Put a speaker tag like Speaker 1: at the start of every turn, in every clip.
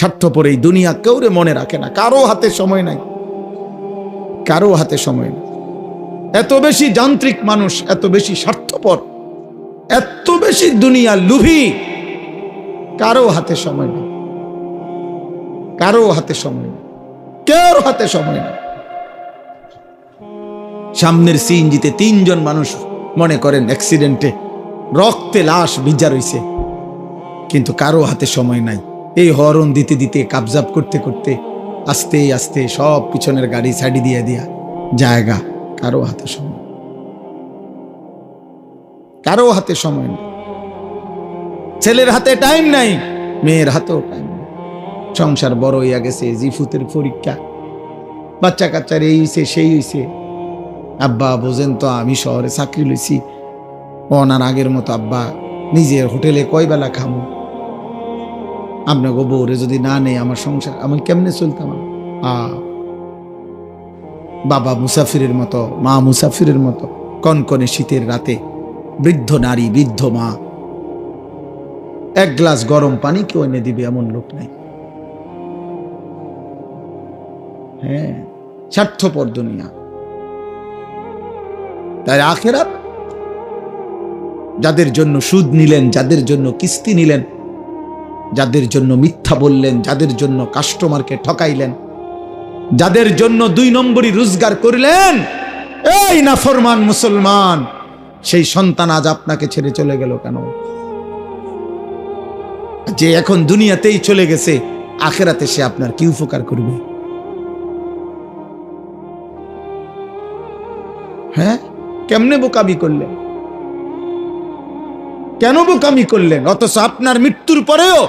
Speaker 1: স্বার্থপর এই দুনিয়া কেউরে মনে রাখে না, কারো হাতে সময় নাই, কারো হাতে সময় নেই। এত বেশি যান্ত্রিক মানুষ, এত বেশি স্বার্থপর, এত বেশি দুনিয়া লুভি, কারো হাতে সময় নেই, কারো হাতে সময় নেই, কেউ হাতে সময় নেই। সামনের সিএনজিতে 3 জন মানুষ মনে করেন অ্যাক্সিডেন্টে রক্তে লাশ ভিজা রইছে, কিন্তু কারো হাতে সময় নাই। এই হরন দিতে দিতে কাবজাব করতে করতে আস্তে আস্তে সব পিছনের গাড়ি সাইডে দিয়ে দিয়া জায়গা, কারো হাতে সময়, কারো হাতে সময় নেই। ছেলের হাতে টাইম নাই, মেয়ের হাতেও টাইম নাই। সংসার বড় হইয়া গেছে, জিফুতের পরীক্ষা, বাচ্চা কাচ্চার এই হইছে সেই হইছে। আব্বা বোঝেন তো, আমি শহরে চাকরি লইছি, ওনার আগের মতো আব্বা নিজের হোটেলে কয় বেলা খামো, আপনাকে বউরে যদি না নেই আমার সংসার আমি কেমনে চলতাম। বাবা মুসাফিরের মতো, মা মুসাফিরের মতো, কনকনে শীতের রাতে বৃদ্ধ নারী, বৃদ্ধ মা 1 গ্লাস গরম পানি কেউ এনে দিবে এমন লোক নাই। হ্যাঁ, স্বার্থপর দুনিয়া। তাই আখিরাত যাদের জন্য সুদ নিলেন, যাদের জন্য কিস্তি নিলেন, যাদের জন্য মিথ্যা বললেন, যাদের জন্য কাস্টমারকে ঠকাইলেন, যাদের জন্য 2 নম্বরই রোজগার করলেন, এই নাফরমান মুসলমান, সেই সন্তান আজ আপনাকে ছেড়ে চলে গেল কেন? যে এখন দুনিয়াতেই চলে গেছে, আখিরাতে সে আপনার কি উপকার করবে? হ্যাঁ, কেমনে বোকামি করলেন? কেন বোকামি করলেন? অথচ আপনার মৃত্যুর পরেও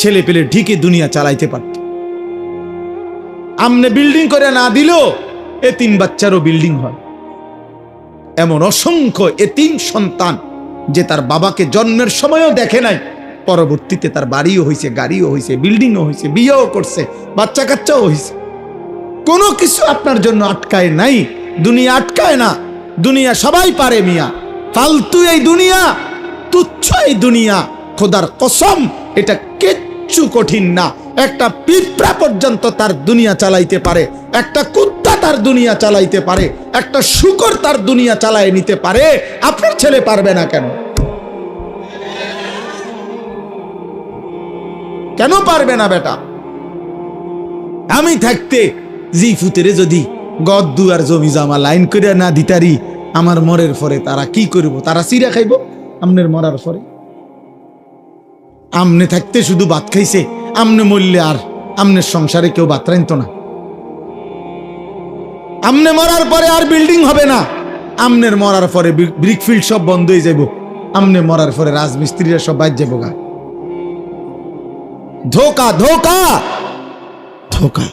Speaker 1: ছেলে পেলে ঢিকে দুনিয়া চালাইতে পারত। আমনে বিল্ডিং করে না দিলেও এতিম বাচ্চারও বিল্ডিং হয়। এমন অসংখ্য এতিম সন্তান যে তার বাবাকে জন্মের সময়ও দেখে নাই, পরবর্তীতে তার বাড়িও হয়েছে, গাড়িও হয়েছে, বিল্ডিংও হয়েছে, বিয়েও করছে, বাচ্চা কাচ্চাও হয়েছে। কোনো কিছু আপনার জন্য আটকায় নাই, দুনিয়া আটকায় না। দুনিয়া সবাই পারে মিয়া, ফালতু এই দুনিয়া, তুচ্ছ এই দুনিয়া। খোদার কসম, এটা কিচ্ছু কঠিন না। একটা পিঁপড়া পর্যন্ত তার দুনিয়া চালাইতে পারে, একটা কুত্তা তার দুনিয়া চালাইতে পারে, একটা শূকর তার দুনিয়া চালায় নিতে পারে। আপনার ছেলে পারবে না কেন? কেন পারবে না বেটা? আমি থাকতে জিফুতেরে যদি গদ্দু আর জমি জামা লাইন করে না দিতারি, আমার মরের পরে তারা কি করব? তারা চিরা খাইব আমনের মরার পরে। আমনে থাকতে শুধু ভাত খাইছে, আমনে মরলে আর আমনের সংসারে কেউ ভাত রাইনত না। আমনে মরার পরে আর বিল্ডিং হবে না, আমনের মরার পরে ব্রিকফিল্ড সব বন্ধ হয়ে যাইব, আমনে মরার পরে রাজমিস্ত্রিরা সব বাইর যাবো গা। ধোকা, ধোকা, ধোকা,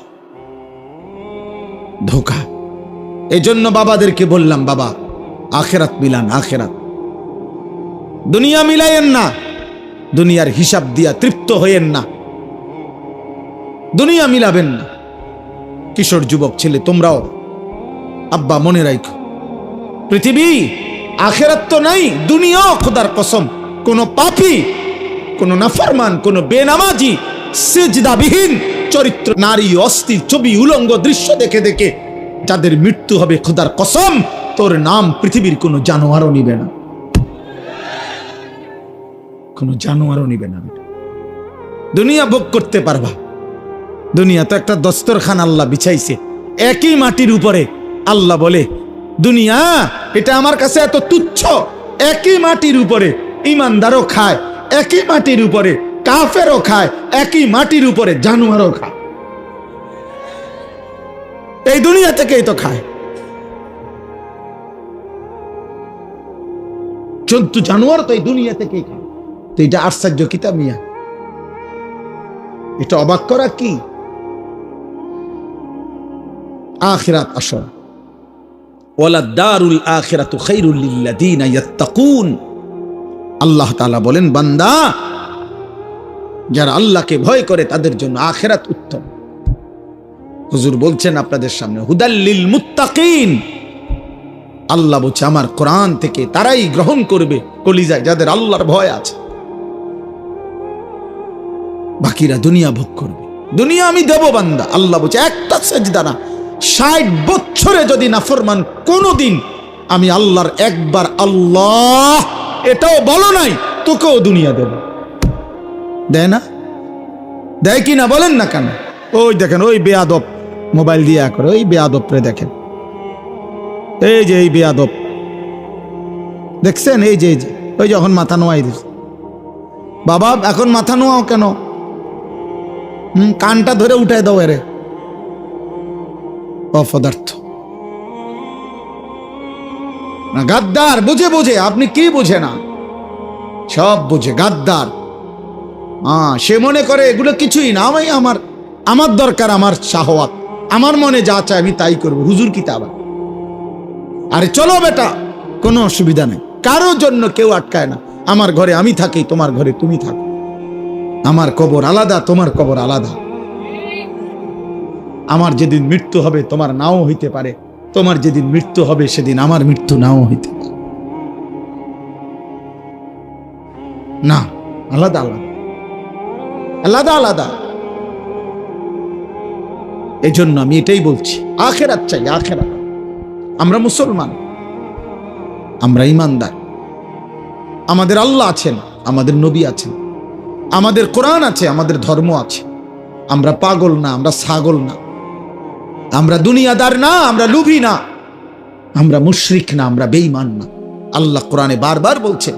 Speaker 1: ধোকা। এই জন্য বাবাদেরকে বললাম, বাবা আখেরাত মিলান, আখেরাত। দুনিয়া মিলাইয়েন না, দুনিয়ার হিসাব দিয়া তৃপ্ত হইয়েন না, দুনিয়া মিলাবেন না। কিশোর যুবক ছেলে তোমরাও আব্বা মনে রাখো, পৃথিবী আখেরাত তো নাই, দুনিয়াও খোদার কসম কোন পাপী, কোন নাফরমান, কোন বেনামাজি, সিজদাবিহীন চরিত্র নারী, অস্থির ছবি, উলঙ্গ দৃশ্য দেখে দেখে যাদের মৃত্যু হবে, খোদার কসম তোর নাম পৃথিবীর কোন জানোয়ারও নিবে না, কোন জানোয়ারও নিবে না। দুনিয়া ভোগ করতে পারবা, দুনিয়া তো একটা দস্তরখান আল্লাহ বিছাইছে একই মাটির উপরে। আল্লাহ বলে দুনিয়া এটা আমার কাছে এত তুচ্ছ, একই মাটির উপরে ইমানদারও খায়, একই মাটির উপরে কাফেরও খায়, একই মাটির উপরে জানোয়ারও খায়। এই দুনিয়া থেকেই তো খায়, জন্তু জানোয়ার তো এই দুনিয়া থেকেই খায়। তো এটা আশ্চর্য কিতাব মিয়া, এটা অবাক করা কি? আখিরাত আসল, ওয়ালা দারুল আখিরাতু খায়রুল লিল্লাযিনা ইয়াত্তাকুন। আল্লাহ তাআলা বলেন, বান্দা যারা আল্লাহকে ভয় করে তাদের জন্য আখিরাত উত্তম। হুজুর বলছেন আপনাদের সামনে, হুদাল লিল মুত্তাকিন। আল্লাহ বলছে আমার কোরআন থেকে তারাই গ্রহণ করবে কলিজায় যাদের আল্লাহর ভয় আছে। বাকিরা দুনিয়া ভোগ করবে। দুনিয়া আমি দেব বান্দা। আল্লাহ বলছে একটা সেজদা না, 60 বছরে যদি নাফরমান কোনদিন আমি আল্লাহর একবার আল্লাহ এটাও বলো নাই, তোকেও দুনিয়া দেব। দেয় না? দেয় কি না বলেন না কেন? ওই দেখেন ওই বেয়াদব মোবাইল দিয়ে করে, ওই বেয়াদবরে দেখেন, এই যে এই বেয়াদব দেখছেন, এই যে ওই যখন মাথা নোয়াই দিচ্ছে, বাবা এখন মাথা নোয়াও কেন? কানটা ধরে উঠায় দাও এরে, অপদার্থ গাদ্দার। বুঝে বুঝে, আপনি কি বুঝে না? সব বুঝে, গাদ্দার। সে মনে করে এগুলো কিছুই না, আমি আমার দরকার আমার শাহওয়াত, আমার মনে যা চায় আমি তাই করবো। হুজুর কি তা? আরে চলো বেটা, কোনো অসুবিধা নেই, কারোর জন্য কেউ আটকায় না। আমার ঘরে আমি থাকি, তোমার ঘরে তুমি থাকো, আমার কবর আলাদা, তোমার কবর আলাদা। আমার যেদিন মৃত্যু হবে তোমার নাও হইতে পারে, তোমার যেদিন মৃত্যু হবে সেদিন আমার মৃত্যু নাও হইতে পারে। না, আলাদা আলাদা, আলাদা আলাদা। এই জন্য আমি এটাই বলছি, আখেরাত চাই, আখেরাত। আমরা মুসলমান, আমরা ইমানদার, আমাদের আল্লাহ আছেন, আমাদের নবী আছেন, আমাদের কোরআন আছে, আমাদের ধর্ম আছে। আমরা পাগল না, আমরা ছাগল না, আমরা দুনিয়াদার না, আমরা লুভি না, আমরা মুশরিক না, আমরা বেঈমান না। আল্লাহ কোরআনে বারবার বলছেন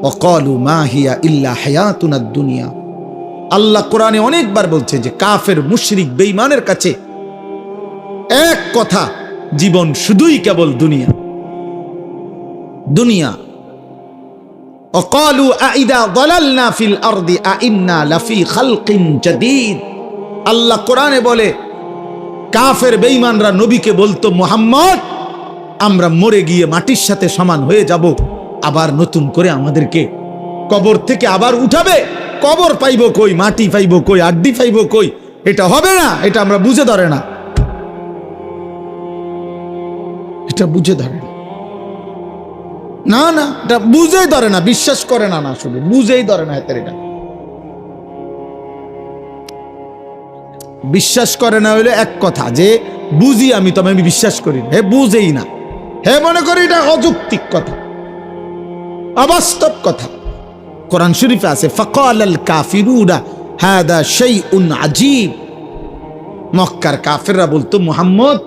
Speaker 1: ওয়াকালু মা হিয়া ইল্লা হায়াতুনাদ দুনিয়া। আল্লাহ কোরআনে অনেকবার বলছে যে কাফের মুশরিক বেঈমানের কাছে এক কথা, জীবন শুধুই কেবল দুনিয়া, দুনিয়া। وقالوا أإذا ضللنا في الأرض أإنا لفي خلق جديد। আল্লাহ কোরআনে বলে কাফের বেঈমানরা নবীকে বলতো, মুহাম্মদ আমরা মরে গিয়ে মাটির সাথে সমান হয়ে যাব, আবার নতুন করে আমাদেরকে কবর থেকে আবার উঠাবে। কবর পাইব কই, মাটি পাইব কই, আড্ডি পাইব কই? এটা হবে না, এটা আমরা বুঝে ধরে না, এটা বুঝে ধরে না। না না, এটা বুঝেই ধরে না, বিশ্বাস করে না, না শুধু বুঝেই ধরে না। এটা বিশ্বাস করে না হইলে এক কথা, যে বুঝি আমি, তবে আমি বিশ্বাস করি না। হে বুঝেই না, হে মনে করি এটা অযৌক্তিক কথা, অবাস্তব কথা। কোরআন শরীফে আছে ফাকালাল কাফিরুনা হাদা শাইউন আজীব। মক্কার কাফেররা বলতো, মুহাম্মদ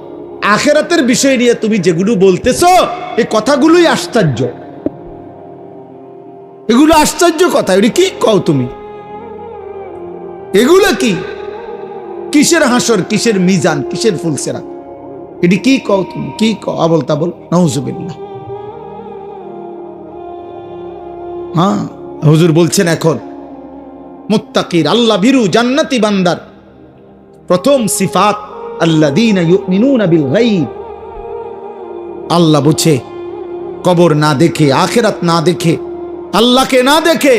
Speaker 1: আখিরাতের বিষয় নিয়ে তুমি যেগুলো বলতেছো এই কথাগুলোই আশ্চর্য, এগুলো আশ্চর্য কথা। এগুলো কি কও তুমি? এগুলো কি? কিসের হাসর, কিসের মিজান, কিসের ফুলসেরা? এটি কি কও তুমি? কি কও? আবল তাবল, নাউজুবিল্লাহ। হ্যাঁ, হুজুর বলছেন এখন মুত্তাকির, আল্লাহ ভীরু জান্নাতি বান্দার প্রথম সিফাত আল্লাযীনা ইউমিনুনা বিল গায়ব। আল্লাহ বুঝে, কবর না দেখে, আখিরাত না দেখে, আল্লাহকে না দেখে,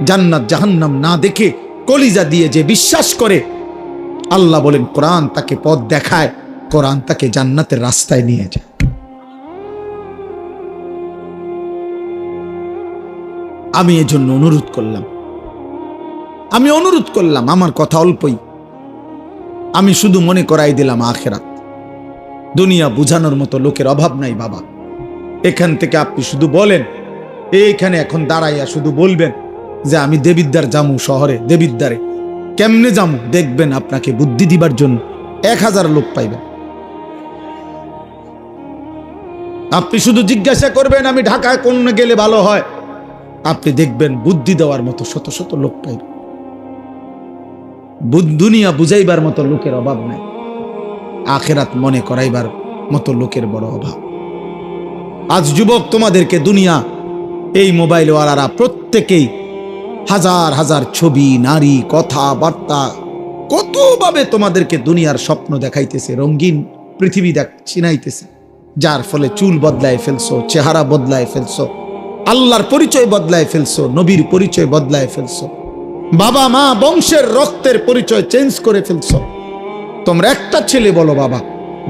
Speaker 1: জান্নাত জাহান্নাম না দেখে কলিজা দিয়ে যে বিশ্বাস করে, আল্লাহ বলেন কোরআন তাকে পথ দেখায়, কোরআন তাকে জান্নাতের রাস্তায় নিয়ে যায়। আমি এজন্য অনুরোধ করলাম, আমার কথা অল্পই, আমি শুধু মনে করাই দিলাম আখিরাত। দুনিয়া বুঝানোর মতো লোকের অভাব নাই বাবা। এখান থেকে আপনি শুধু বলেন, এইখানে এখন দাঁড়াইয়া শুধু বলবেন যে আমি দেবিদ্বার জামু, শহরে দেবিদ্বারে কেমনে জামু, দেখবেন আপনাকে বুদ্ধি দিবার জন্য 1000 লোক পাইবেন। আপনি শুধু জিজ্ঞাসা করবেন আমি ঢাকায় কোন গেলে ভালো হয়, আপনি দেখবেন বুদ্ধি দেওয়ার মতো শত শত লোক পাইবেন। দুনিয়া বুঝাইবার মতো লোকের অভাব নাই, আখিরাত মনে করাইবার মতো লোকের বড় অভাব। আজ যুবক তোমাদেরকে দুনিয়া, এই মোবাইলওয়ালারা প্রত্যেকেই হাজার হাজার ছবি, নারী, কথাবার্তা, কতভাবে তোমাদেরকে দুনিয়ার স্বপ্ন দেখাইতেছে, রঙিন পৃথিবী চিনাইতেছে, যার ফলে চুল বদলায় ফেলছো, চেহারা বদলায় ফেলছো, আল্লাহর পরিচয় বদলায় ফেলছো, নবীর পরিচয় বদলায় ফেলছো, বাবা মা বংশের রক্তের পরিচয় চেঞ্জ করে ফেলছো। তোমরা একটা ছেলে বলো বাবা,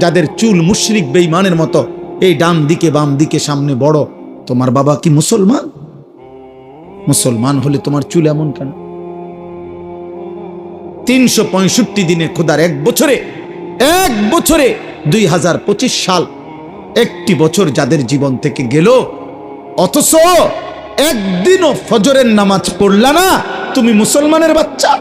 Speaker 1: যাদের চুল মুশরিক বেঈমানের মতো এই ডান দিকে বাম দিকে সামনে বড়, তোমার বাবা কি মুসলমান? মুসলমান হলে তোমার চুল এমন কেন? 365 দিনে খোদার এক বছরে 2025 সাল একটি বছর যাদের জীবন থেকে গেল, অথচ একদিনও ফজরের নামাজ পড়লা না, তুমি মুসলমানের বাচ্চা।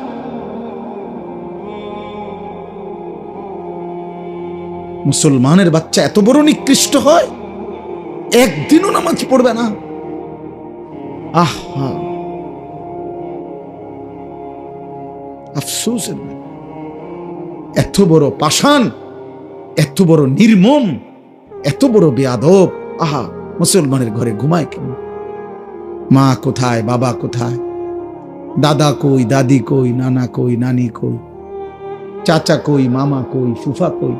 Speaker 1: মুসলমানের বাচ্চা এত বড় নিকৃষ্ট হয়, একদিনও নামাজ পড়বে না। আহা, আফসোস। এত বড় পাষাণ, এত বড় নির্মম, এত বড় বেয়াদব। আহা, মুসলমানের ঘরে ঘুমায় কেন? মা কোথায়, বাবা কোথায়, দাদা কই, দাদি কই, নানা কই, নানি কই, চাচা কই, মামা কই, ফুফা কই?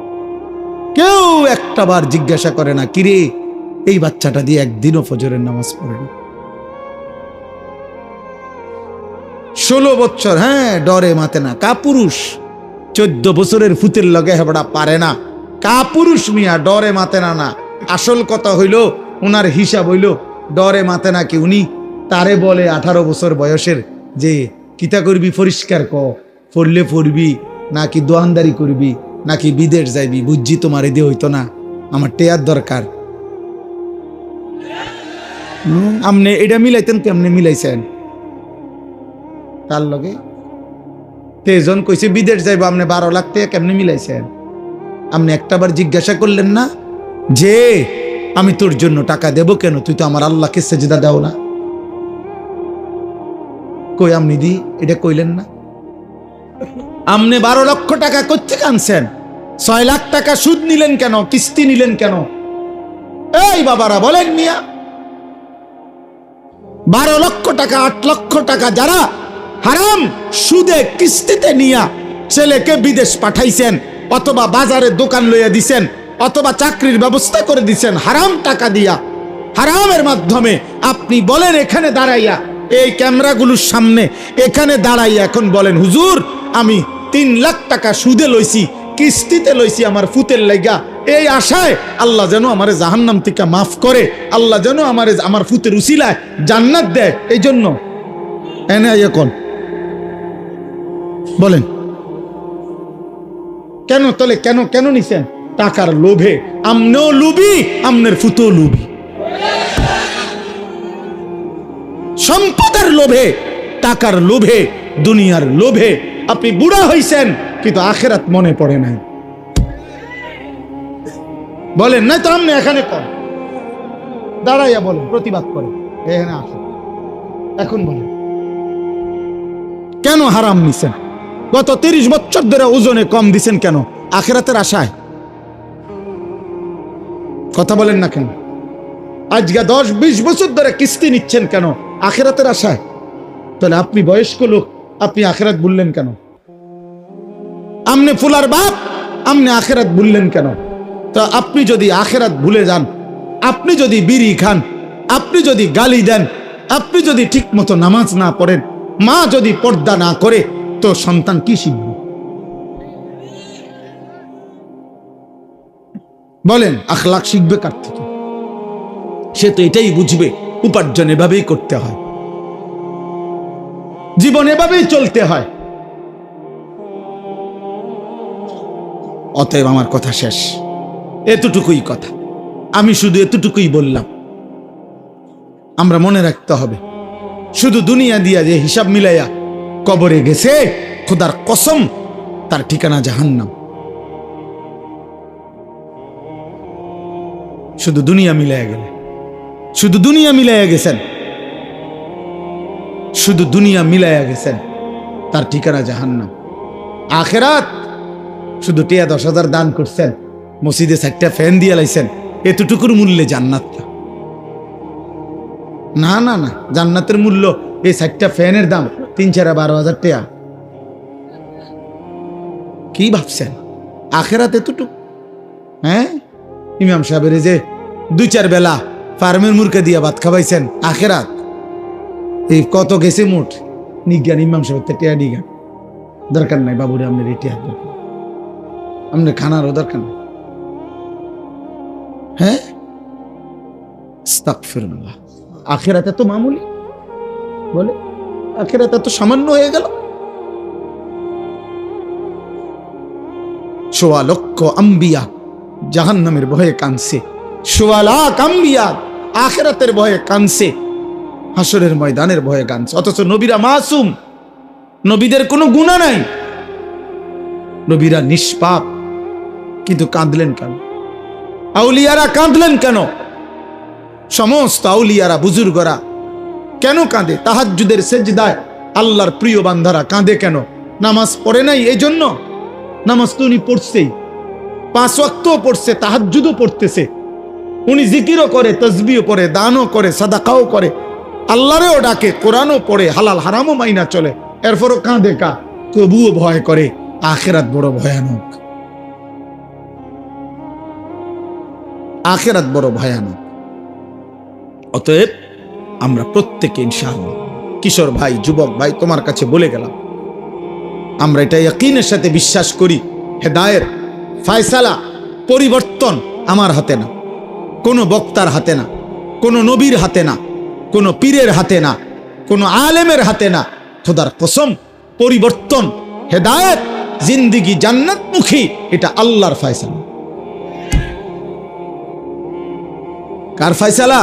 Speaker 1: কেউ একটাবার জিজ্ঞাসা করে না, কিরে এই বাচ্চাটা দিয়ে একদিনও ফজরের নামাজ পড়েনি। 16 বছর, হ্যাঁ, ডরে মাতে না, কাপুরুষ। 14 বছরের ফুতের লগে হেবড়া পারে না, কাপুরুষ মিয়া, ডরে মাতে না। না, আসল কথা হইল, উনার হিসাব হইল ডরে মাতে না কি উনি তারে বলে 18 বছর বয়সের যে কিতা করবি পরিষ্কার পড়লে পড়বি নাকি দোয়ানদারি করবি নাকি বিদেশ যাইবি, বুঝছি তোমার এদি হইতো না, আমার টেয়ার দরকার। আপনি এটা মিলাইতেন, কেমনে মিলাইছেন তার লগে? তেজন কইছে বিদেশ যাইবো, আপনি 12 লাখ টাকা কেমনে মিলাইছেন? আপনি একটাবার জিজ্ঞাসা করলেন না যে আমি তোর জন্য টাকা দেব কেন, তুই তো আমার আল্লাহকে সেজদা দাও না? কই আপনি দি এটা কইলেন না? আপনি 12 লক্ষ টাকা কোত্থেকে আনছেন? 6 লাখ টাকা সুদ নিলেন কেন, কিস্তি নিলেন কেন? এই বাবারা বলেন মিয়া, 12 লক্ষ টাকা 8 লক্ষ টাকা যারা হারাম সুদে কিস্তিতে নিয়া ছেলেকে বিদেশ পাঠাইছেন, অথবা বাজারে দোকান লইয়া দিছেন, অথবা চাকরির ব্যবস্থা করে দিছেন হারাম টাকা দিয়া, হারামের মাধ্যমে, আপনি বলেন এখানে দাঁড়াইয়া, এই ক্যামেরাগুলোর সামনে এখানে দাঁড়াইয়া এখন বলেন, হুজুর আমি 3 লাখ টাকা সুদে লইছি, কিস্তিতে লইছি আমার ফুতের লাইগা, এই আশায় আল্লাহ যেন আমারে জাহান্নাম থেকে মাফ করে, আল্লাহ যেন আমারে আমার ফুতের উসিলায় জান্নাত দেয়, এই জন্য এনে এখন বলেন কেন? তাহলে কেন কেন নিছেন? টাকার লোভে। আমনেও লুবি, আমনের ফুতেও লুবি, সম্পদের লোভে, টাকার লোভে, দুনিয়ার লোভে আপনি বুড়া হইছেন, কিন্তু আখিরাত মনে পড়ে নাই। বলেন না তো, আমনে এখানে কর দাঁড়াইয়া বলেন, প্রতিবাদ করে এখানে আসেন, এখন বলেন কেন হারাম নিছেন? গত 30 বছর ধরে ওজনে কম দিছেন কেন? আখিরাতের আশায়? কথা বলেন না কেন? আজকে 10-20 বছর ধরে কিস্তি নিচ্ছেন কেন? আখিরাতের আশায়। তাহলে আপনি বয়স্ক লোক, আপনি আখিরাত ভুললেন কেন? আমনে ফুলার বাপ, আমনে আখিরাত ভুললেন কেন? তো আপনি যদি আখিরাত ভুলে যান, আপনি যদি বিড়ি খান, আপনি যদি গালি দেন, আপনি যদি ঠিক মতো নামাজ না পড়েন, মা যদি পর্দা না করে, তো সন্তান কি শিখবে? বলেন, আখলাক শিখবে কার থেকে? সে তো এটাই বুঝবে উপার্জন এভাবেই করতে হয়, জীবন এভাবেই চলতে হয়। অতএব আমার কথা শেষ, এতটুকুই কথা, আমি শুধু এতটুকুই বললাম। আমরা মনে রাখতে হবে, শুধু দুনিয়া দিয়া যে হিসাব মিলাইয়া কবরে গেছে, খোদার কসম তার ঠিকানা জাহান্নাম। শুধু দুনিয়া মিলাইয়া গেলে, শুধু দুনিয়া মিলাইয়া গেছেন, শুধু দুনিয়া মিলাইয়া গেছেন, তার ঠিকানা জাহান্নাম। আখেরাত শুধু 10,000 দান করছেন, মসজিদে 4টা ফ্যান দিয়ে লাইছেন, এতটুকুর মূল্যে জান্নাত না। না না, জান্নাতের মূল্য এই 4টা ফ্যানের দাম 3-12,000 টাকা। কি ভাবছেন আখেরাত এতটুকু? হ্যাঁ, ইমাম সাহেবের যে 2-4 বেলা ফার্মের মুরগি দিয়া ভাত খাওয়াইছেন, আখেরাত এই কত গেছে মোট? নিজ্ঞান ইমাম সাহেব টিয়া নিজ্ঞান দরকার নাই, বাবুরে আপনার এই টিয়া দরকার, আপনার খানারও দরকার নাই। হ্যাঁ, আস্তাগফিরুল্লাহ। আখিরাত এত মামুলি, বলে আখিরাত এত সামান্য হয়ে গেল। সোয়া লক্ষ আম্বিয়া জাহান্নামের ভয়ে কাঁদছে, সোয়া লাখ আম্বিয়া আখিরাতের ভয়ে কাঁদছে, হাসরের ময়দানের ভয়ে কাঁদছে। অথচ নবীরা মাসুম, নবীদের কোনো গুনাহ নাই, নবীরা নিষ্পাপ, কিন্তু কাঁদলেন কেন? আউলিয়ারা কাঁদলেন কেন? সমস্ত আউলিয়ারা বুজুর্গরা কেন কাঁদে? তাহাজ্জুদের সেজদায় আল্লাহর প্রিয় বান্দারা কাঁদে কেন? নামাজ পড়ে নাই এই জন্য? নামাজ তো উনি পড়ছেই, 5 ওয়াক্তও পড়ছে, তাহাজ্জুদও পড়তেছে, উনি জিকিরও করে, তাসবিহও পড়ে, দানও করে, সাদাকাও করে, আল্লাহরেও ডাকে, কোরআনও পড়ে, হালাল হারামও মাইনা চলে, এরপরও কাঁদে কা? তবুও ভয় করে। আখিরাত বড় ভয়ানক, আখিরাত বড় ভয়ানক। অতএব আমরা প্রত্যেকে ইনশাআল্লাহ, কিশোর ভাই, যুবক ভাই, তোমার কাছে বলে গেলাম, আমরা এটা ইয়াকিনের সাথে বিশ্বাস করি, হেদায়ের ফয়সালা, পরিবর্তন আমার হাতে না, কোনো বক্তার হাতে না, কোনো নবীর হাতে না, কোনো পীরের হাতে না, কোনো আলেমের হাতে না। খোদার কসম, পরিবর্তন, হেদায়েত, জিন্দেগি জান্নাতমুখী, এটা আল্লাহর ফয়সালা। কার ফয়সালা?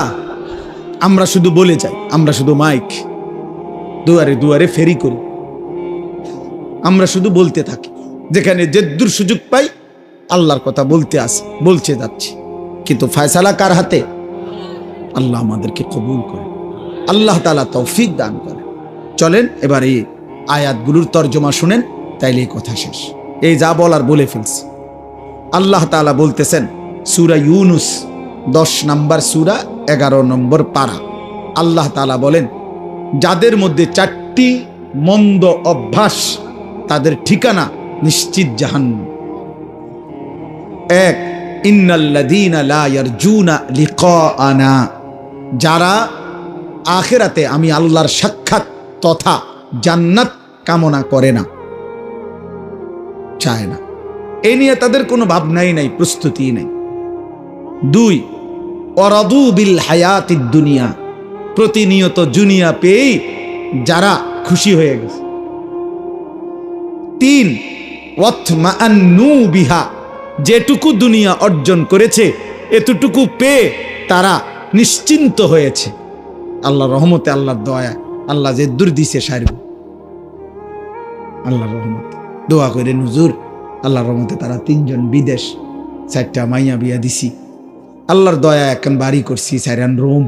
Speaker 1: আমরা শুধু বলে যাই, আমরা শুধু মাইক দুয়ারে দুয়ারে ফেরি করি, আমরা শুধু বলতে থাকি, যেখানে যেদুর সুযোগ পাই আল্লাহর কথা বলতে যাচ্ছি, কিন্তু ফয়সালা কার হাতে? আল্লাহ আমাদেরকে কবুল করে, আল্লাহ তাআলা তৌফিক দান করে। চলেন এবার এই আয়াতগুলোর তর্জমা শুনেন, তাইলে এই কথা শেষ। এই যা বলার বলে ফেলছি। আল্লাহ তাআলা বলতেছেন সূরা ইউনুস 10 নম্বর সূরা 11 নম্বর পারা। আল্লাহ তাআলা বলেন, যাদের মধ্যে 4টি মন্দ অভ্যাস, তাদের ঠিকানা নিশ্চিত জাহান্নাম। 1, ইন্নাল্লাযীনা লা ইয়ারজুনা লিকাআনা, যারা আখিরাতে আমি আল্লাহর সাক্ষাৎ তথা জান্নাত কামনা করে না, চায় না, এই নিয়ে তাদের কোনো ভাবনাই নাই, প্রস্তুতি নাই। 2, ওয়ারাদু বিল হায়াতিদ দুনিয়া, প্রতিনিয়ত দুনিয়া পেয়ে যারা খুশি হয়ে গেছে। 3, ওয়াতমাআন্নু বিহা, যেটুকু দুনিয়া অর্জন করেছে এতটুকু পেয়ে তারা নিশ্চিন্ত হয়েছে। আল্লাহর রহমতে, আল্লাহর দয়া, আল্লাহ যে দূর দিছে সারব, আল্লাহর রহমতে। দোয়া করে হুজুর, আল্লাহর রহমতে তারা 3 জন বিদেশ, 4টা মাইয়া বিয়া দিছি, আল্লাহর দয়া এখন বাড়ি করছি, 4 রুম,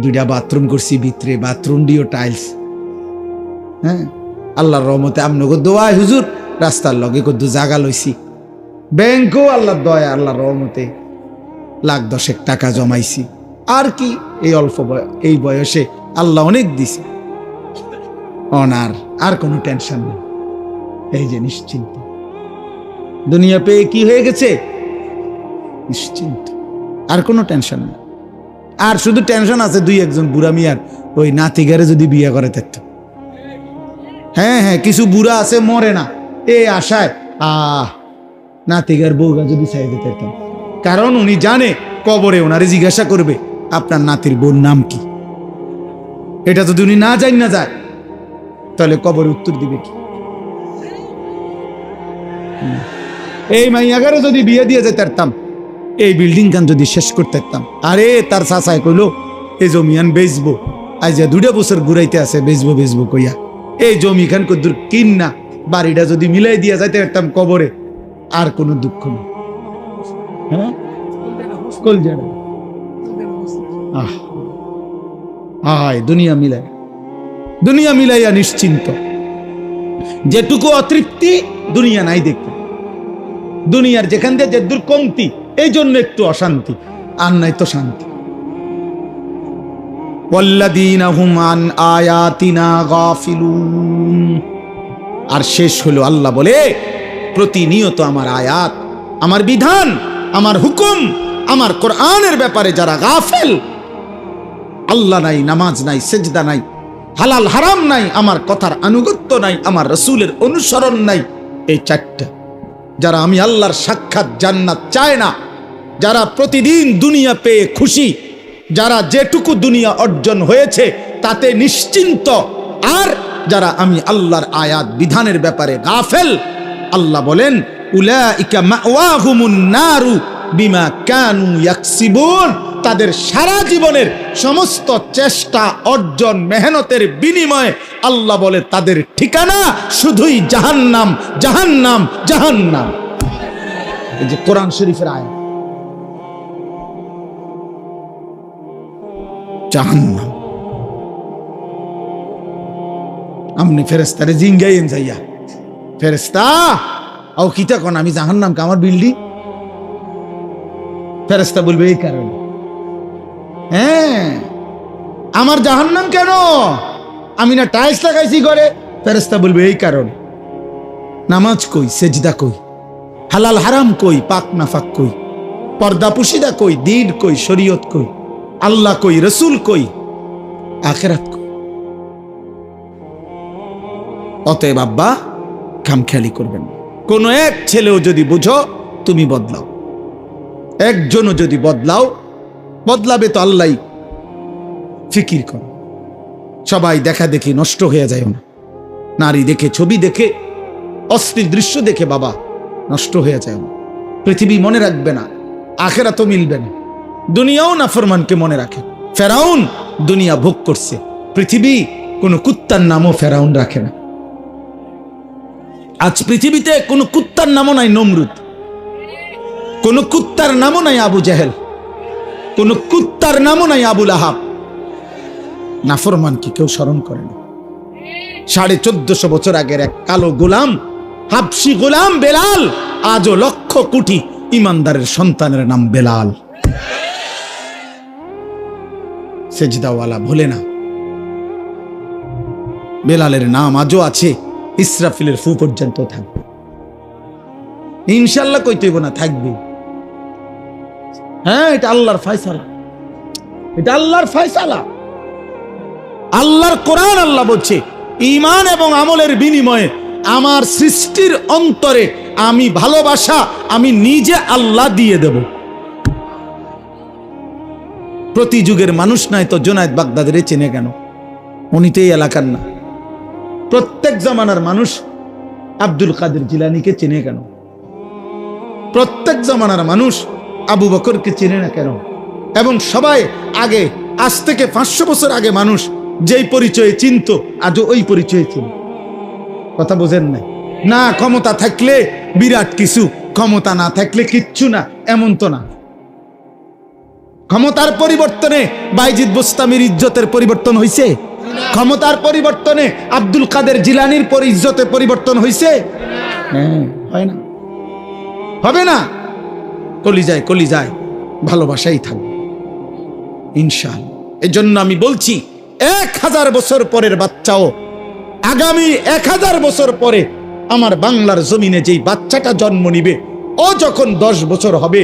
Speaker 1: 2টা বাথরুম করছি, ভিতরে বাথরুম দিও টাইলস। হ্যাঁ, আল্লাহর রহমতে আমনগো দোয়ায় হুজুর রাস্তার লগে কদ্দু জাগা লইছি, ব্যাংকও আল্লাহর দয়া, আল্লাহর রহমতে 1,10,000 টাকা জমাইছি। আর কি, এই অল্প এই বয়সে আল্লাহ অনেক দিছে, অনার আর কোনো টেনশন নেই। এই যে নিশ্চিন্ত, দুনিয়া পেয়ে কি হয়ে গেছে? নিশ্চিন্ত, আর কোনো টেনশন নেই। আর শুধু টেনশন আছে 2-1 জন বুড়া মিয়ার, ওই নাতিগারে যদি বিয়ে করে থাকতো। হ্যাঁ, কিছু বুড়া আছে মরে না এই আশায়, নাতিগার বউগা যদি চাইতে থাকতাম, কারণ উনি জানে কবরে ওনারে জিজ্ঞাসা করবে আপনার নাতির বোন নাম কি। এটা যদি উনি না যায় তাহলে কবরে উত্তর দিবে কি? এই মাইয়াগারে যদি বিয়ে দিয়ে যেতে পারতাম, এই বিল্ডিং খান যদি শেষ করতে পারতাম, আরে তার চাচায় কইলো এই জমিয়ান বেচবো, আজ 2 বছর ঘুরাইতে আছে, বেচবো কইয়া এই জমি খান কদ্দুর কিন না, বাড়িটা যদি মিলাই দিয়া যাইতে পারতাম কবরে, আর কোনো দুঃখ নেই। হ্যাঁ, দুনিয়া মিলাইয়া নিশ্চিন্ত, যেটুকু অতৃপ্তি দুনিয়া নাই দেখতে, দুনিয়ার যেখান দিয়ে যে দূর কমতি, এই জন্য একটু অশান্তি, আর নাই তো শান্তি। ওয়াল্লাযীনা হুম আন আয়াতিনা গাফিলুন, আর শেষ হলো আল্লাহ বলে, প্রতিনিয়ত আমার আয়াত, আমার বিধান, আমার হুকুম, আমার কোরআনের ব্যাপারে যারা গাফেল, আল্লাহ নাই, নামাজ নাই, সেজদা নাই, হালাল হারাম নাই, আমার কথার আনুগত্য নাই, আমার রাসূলের অনুসরণ নাই, এই 4টা যারা আমি আল্লাহর সাক্ষাৎ জান্নাত চায় না, যারা প্রতিদিন দুনিয়া পেয়ে খুশি, যারা যেটুকু দুনিয়া অর্জন হয়েছে তাতে নিশ্চিন্ত, আর যারা আমি আল্লাহর আয়াত বিধানের ব্যাপারে গাফেল, আল্লাহ বলেন উলাইকা মাওয়াহুমুন নারু বিমা কানু ইয়াকসিবুন, তাদের সারা জীবনের সমস্ত চেষ্টা অর্জন মেহনতের বিনিময়ে আল্লাহ বলে তাদের ঠিকানা শুধুই জাহান্নাম, জাহান্নাম, জাহান্নাম। এই যে কোরআন শরীফের আয়াত, জাহান্নাম। আমনি ফেরেশতারে জিঙ্গাইন যাইয়া, ফেরেশতা আও কিতা কোন আমি জাহান্নাম কা আমার বিল্ডিং? ফেরেশতা বলবে এই কারণে। হ্যাঁ, আমার জাহান্নাম কেন? আমি না টাইলস লাগাইছি ঘরে। ফেরেশতা বলবে এই কারণে। নামাজ কই, সেজদা কই, হালাল হারাম কই, পাক নাফাক কই, পর্দা পুশিদা কই, দ্বীন কই, শরীয়ত কই, আল্লাহ কই, রসুল কই, আখিরাত কই। অতএব আব্বা খামখেয়ালি করবেন না। কোন এক ছেলেও যদি বুঝো তুমি বদলাও, একজনও যদি বদলাও, বদলাবে তো আল্লাহ। ফিকির করো, সবাই দেখা দেখি নষ্ট হয়ে যায় না। নারী দেখে, ছবি দেখে, অশ্লীল দৃশ্য দেখে বাবা নষ্ট হয়ে যায় না। পৃথিবী মনে রাখবে না, আখিরাতও মিলবে না। দুনিয়াও নাফরমানকে মনে রাখে। ফেরাউন দুনিয়া ভোগ করছে, পৃথিবী কোন কুত্তার নামও ফেরাউন রাখে না। আজ পৃথিবীতে কোন কুত্তার নামও নাই নমরুদ, কোন কুত্তার নামও নাই আবু জেহেল, কোন কুত্তার নামও নাই আবুল আহাব। নাফরমানকে কেউ স্মরণ করে না। 1450 বছর আগের এক কালো গোলাম, হাবশি গোলাম বেলাল, আজও লক্ষ কোটি ইমানদারের সন্তানের নাম বেলাল। সেজদাওয়ালা ভোলে না, বেলালের নাম আজও আছে, ইসরাফিলের ফু পর্যন্ত থাকবে। ইনশাল্লাহ কইতে হইব না, থাকবে। হ্যাঁ, এটা আল্লাহর ফয়সালা, এটা আল্লাহর ফয়সালা, আল্লাহর কোরআন। আল্লাহ বলছে ঈমান এবং আমলের বিনিময়ে আমার সৃষ্টির অন্তরে আমি ভালোবাসা আমি নিজে আল্লাহ দিয়ে দেব। প্রতি যুগের মানুষ নাই তো জুনায়েদ বাগদাদের চেনে কেন? উনি তো এই এলাকার না। প্রত্যেক জামানার মানুষ আব্দুল কাদের জিলানীকে চেনে কেন? প্রত্যেক জামানার মানুষ আবু বকরকে চেনে না কেন? এবং সবাই আগে, আজ থেকে 500 বছর আগে মানুষ যেই পরিচয়ে চিনত, আজও ওই পরিচয়ে চিন। কথা বোঝেন নাই? না ক্ষমতা থাকলে বিরাট কিছু, ক্ষমতা না থাকলে কিচ্ছু না, এমন তো না। ক্ষমতার পরিবর্তনে বাইজিদ বোস্তামির ইজ্জতের পরিবর্তন হয়েছে? ক্ষমতার পরিবর্তনে আব্দুল কাদের জিলানীর ইজ্জতের পরিবর্তন হয়েছে? হ্যাঁ, হয় না, হবে না। কলিজায় কলিজায় ভালোবাসাই থাকবে ইনশাআল্লাহ। এই জন্য আমি বলছি 1000 বছর পরের বাচ্চাও, আগামী 1000 বছর পরে আমার বাংলার জমিনে যেই বাচ্চাটা জন্ম নিবে, ও যখন 10 বছর হবে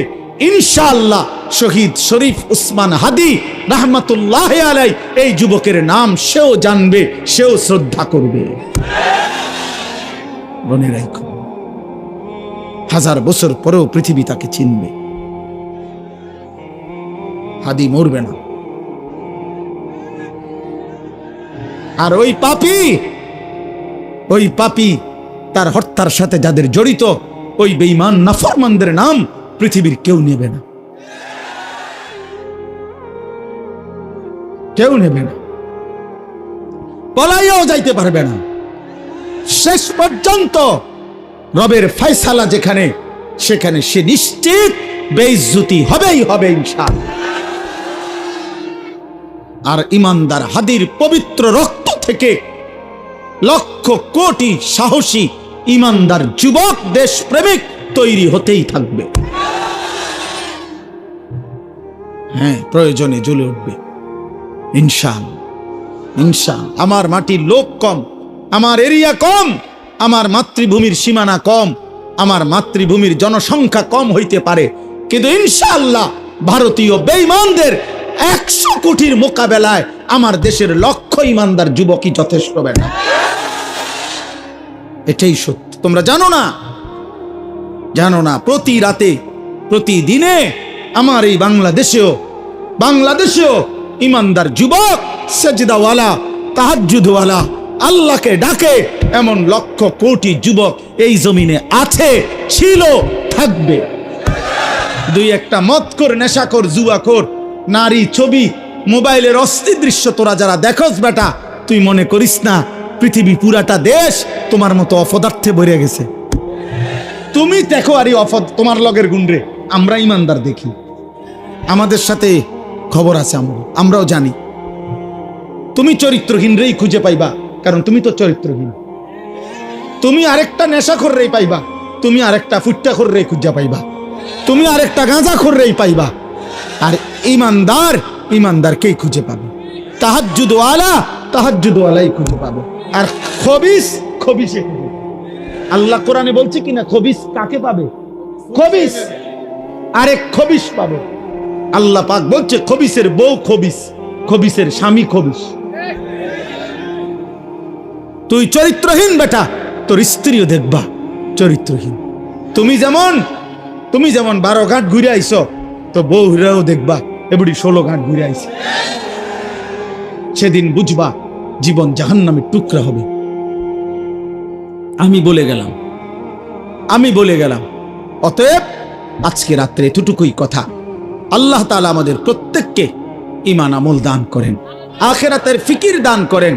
Speaker 1: ইনশাআল্লাহ শহীদ শরীফ উসমান হাদি রাহমাতুল্লাহ আলাই এই যুবকের নাম সেও জানবে, সেও শ্রদ্ধা করবে। মনে রাখো, 1000 বছর পরেও পৃথিবী তাকে চিনবে। হাদি মরবে না। আর ওই পাপী তার হত্যার সাথে যাদের জড়িত, ওই বেঈমান নাফরমানদের নাম পৃথিবীর কেউ নেবে না, কেউ নেবে না, পলাইয়াও যাইতে পারবে না। শেষ পর্যন্ত রবের ফয়সালা যেখানে, সেখানে সে নিশ্চিত বেইজ্জতি হবেই হবে ইনশাআল্লাহ। আর ইমানদার হাদির পবিত্র রক্ত থেকে লক্ষ কোটি সাহসী ইমানদার যুবক দেশপ্রেমিক তৈরি হতেই থাকবে। হ্যাঁ, প্রয়োজনে জ্বলে উঠবে ইনশাআল্লাহ, ইনশাআল্লাহ। আমার মাটির লোক কম, আমার এরিয়া কম, আমার মাতৃভূমির সীমানা কম, আমার মাতৃভূমির জনসংখ্যা কম হইতে পারে, কিন্তু ইনশাআল্লাহ ভারতীয় বেঈমানদের 100 কোটির মোকাবেলায় আমার দেশের লক্ষ ইমানদার যুবকই যথেষ্ট হবে না। এটাই সত্য। তোমরা জানো না, জানো না, প্রতি রাতে প্রতিদিনে আমার এই বাংলাদেশেও ইমানদার যুবক সেজদাওয়ালা, তাহাজ্জুদওয়ালা, আল্লাহকে ডাকে, এমন লক্ষ কোটি যুবক এই জমিনে আছে, ছিল, থাকবে। দুই একটা মদখোর, নেশাখোর, জুয়াখোর, নারী, ছবি, মোবাইলের অস্থির দৃশ্য তোরা যারা দেখোস বেটা, তুই মনে করিস না পৃথিবী পুরাটা দেশ তোমার মতো অপদার্থে ভরে গেছে। তুমি দেখো আরে তোমার লগের গুণরে, আমরা ইমানদার দেখি, আমাদের সাথে খবর আছে, আমরাও জানি। তুমি চরিত্রহীনরেই খুঁজে পাইবা, কারণ তুমি তো চরিত্রহীন। তুমি আরেকটা নেশাখোররেই পাইবা, তুমি আরেকটা ফুট্টাখোররেই খুঁজে পাইবা, তুমি আরেকটা গাঁজাখোররেই পাইবা। আর ইমানদারকেই খুঁজে পাবে। তাহাজ্জুদওয়ালাই খুঁজে পাবে। আর খবিসে আল্লাহ কোরআনে বলছে কিনা, খবিস কাকে পাবে? খবিস, আরেক খবিস পাবে। আল্লাহ পাক বলছে খবিসের বউ খবিস, খবিসের স্বামী খবিস। তুই চরিত্রহীন বেটা, তোর স্ত্রীও দেখবা চরিত্রহীন। তুমি যেমন 12 ঘাট ঘুরে আইছো, তো বউরাও দেখবা এবড়ি 16 ঘাট ঘুরে আইছে। সেদিন বুঝবা জীবন জাহান্নামের টুকরা হবে। আমি বলে গেলাম। অতএব আজকে রাত্রে এতটুকুই কথা। আল্লাহ তাআলা আমাদের প্রত্যেককে ঈমান আমল দান করেন, আখিরাতের ফিকির দান করেন,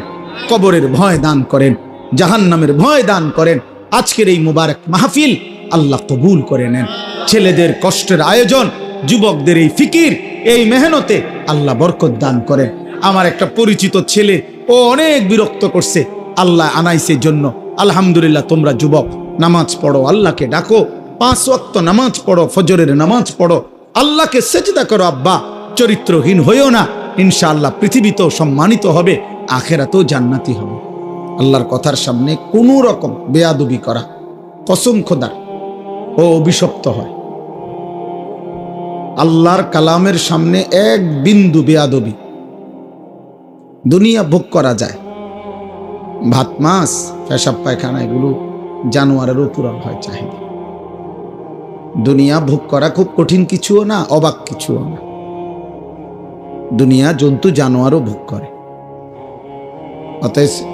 Speaker 1: কবরের ভয় দান করেন, জাহান্নামের ভয় দান করেন। আজকের এই মুবারক মাহফিল আল্লাহ কবুল করে নেন। ছেলেদের কষ্টের আয়োজন, যুবকদের এই ফিকির, এই মেহনতে আল্লাহ বরকত দান করেন। আমার একটা পরিচিত ছেলে, ও অনেক বিরক্ত করছে, আল্লাহ আনাইছে জন্য আলহামদুলিল্লাহ। তোমরা যুবক নামাজ পড়ো, আল্লাহকে ডাকো, 5 ওয়াক্ত নামাজ পড়ো, ফজরের নামাজ পড়ো, আল্লাহকে সেজদা করো। আব্বা চরিত্রহীন হইও না, ইনশাআল্লাহ পৃথিবীতেও সম্মানিত হবে, আখিরাতেও জান্নাতি হবে। আল্লাহর কথার সামনে কোনো রকম বেয়াদবি করা কসম খোদার ও অভিশপ্ত হয়। আল্লাহর কালামের সামনে এক বিন্দু বেয়াদবি, দুনিয়া ভোগ করা যায়। ভাত মাছ, পেশাব পায়খানা এগুলো জানোয়ারেরও পুরো হয় চাহিদা। দুনিয়া ভোগ করা খুব কঠিন কিছুও না, অবাক কিছুও না। দুনিয়া জন্তু জানোয়ারও ভোগ করে।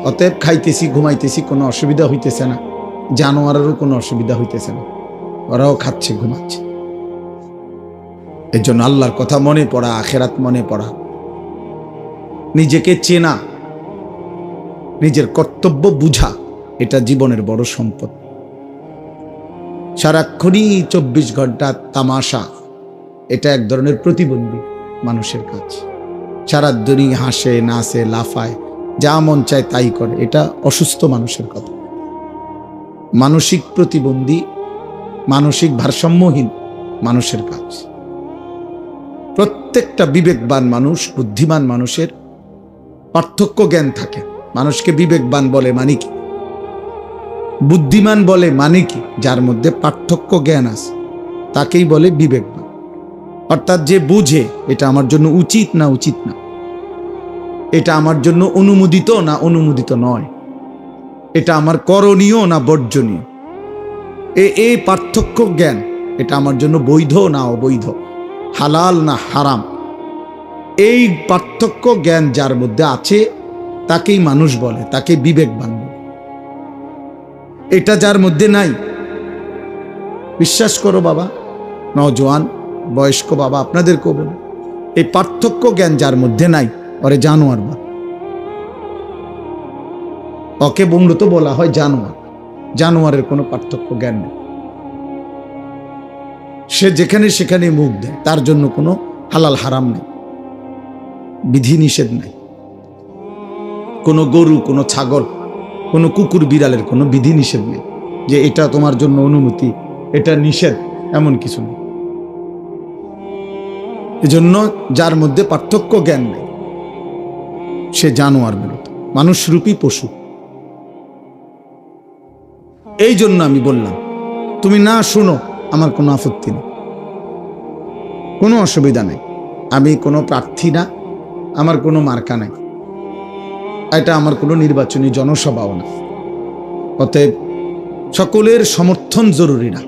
Speaker 1: অতএব খাইতেছি, ঘুমাইতেছি, কোনো অসুবিধা হইতেছে না, জানোয়ারেরও কোনো অসুবিধা হইতেছে না, ওরাও খাচ্ছে, ঘুমাচ্ছে। এর জন্য আল্লাহর কথা মনে পড়া, আখিরাত মনে পড়া, নিজেকে চেনা, নিজের কর্তব্য বুঝা, এটা জীবনের বড় সম্পদ। সারাক্ষণই 24 ঘন্টা তামাশা, এটা এক ধরনের প্রতিবন্ধী মানুষের কাজ। সারা দুনিয়া হাসে, নাচে, লাফায়, যা মন চায় তাই করে, এটা অসুস্থ মানুষের কথা। মানসিক প্রতিবন্ধী, মানসিক ভারসাম্যহীন মানুষের কাজ। প্রত্যেকটা বিবেকবান মানুষ, বুদ্ধিমান মানুষের পার্থক্য জ্ঞান থাকে। মানুষকে বিবেকবান বলে মানে কি, বুদ্ধিমান বলে মানে কি? যার মধ্যে পার্থক্য জ্ঞান আছে তাকেই বলে বিবেকবান। অর্থাৎ যে বুঝে এটা আমার জন্য উচিত না উচিত না, এটা আমার জন্য অনুমোদিত না অনুমোদিত নয়, এটা আমার করণীয় না বর্জনীয়, এই পার্থক্য জ্ঞান, এটা আমার জন্য বৈধ না অবৈধ, হালাল না হারাম, এই পার্থক্য জ্ঞান যার মধ্যে আছে তাকেই মানুষ বলে, তাকে বিবেকবান বলে। এটা যার মধ্যে নাই, বিশ্বাস করো বাবা, নওজোয়ান বয়স্ক বাবা, আপনাদেরকেও বলে, এই পার্থক্য জ্ঞান যার মধ্যে নাই, ওরে জানোয়ার বলে। ওকে মূলত বলা হয় জানোয়ার। জানোয়ারের কোনো পার্থক্য জ্ঞান নেই। সে যেখানে সেখানে মুখ দেয়, তার জন্য কোনো হালাল হারাম নেই, বিধি নিষেধ নাই। কোনো গরু, কোনো ছাগল, কোনো কুকুর, বিড়ালের কোনো বিধি নিষেধ নেই যে এটা তোমার জন্য অনুমতি, এটা নিষেধ, এমন কিছু নেই। এজন্য যার মধ্যে পার্থক্য জ্ঞান নেই সে জানোয়ার মূলত, মানুষরূপী পশু। এই জন্য আমি বললাম তুমি না শুনো, আমার কোনো আপত্তি নেই, কোনো অসুবিধা নেই। আমি কোনো প্রার্থী না, আমার কোনো মার্কা নাই, এটা আমার কোনো নির্বাচনী জনসভাও না। অতএব সকলের সমর্থন জরুরি না।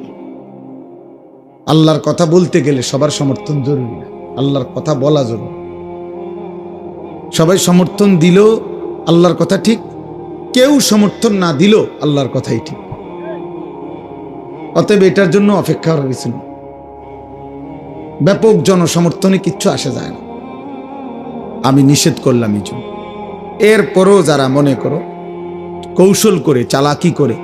Speaker 1: আল্লাহর কথা বলতে গেলে সবার সমর্থন জরুরি না, আল্লাহর কথা বলা জরুরি। সবাই সমর্থন দিলেও আল্লাহর কথা ঠিক কেউ সমর্থন না দিল আল্লাহর কথাই ঠিক। অতএব এটার জন্য অপেক্ষা করা হয়েছিল। ব্যাপক জনসমর্থনে কিচ্ছু আসে যায় না, আমি নিষেধ করলাম এই জন্য। এরপরও যারা মনে করো কৌশল করে চালাকি করে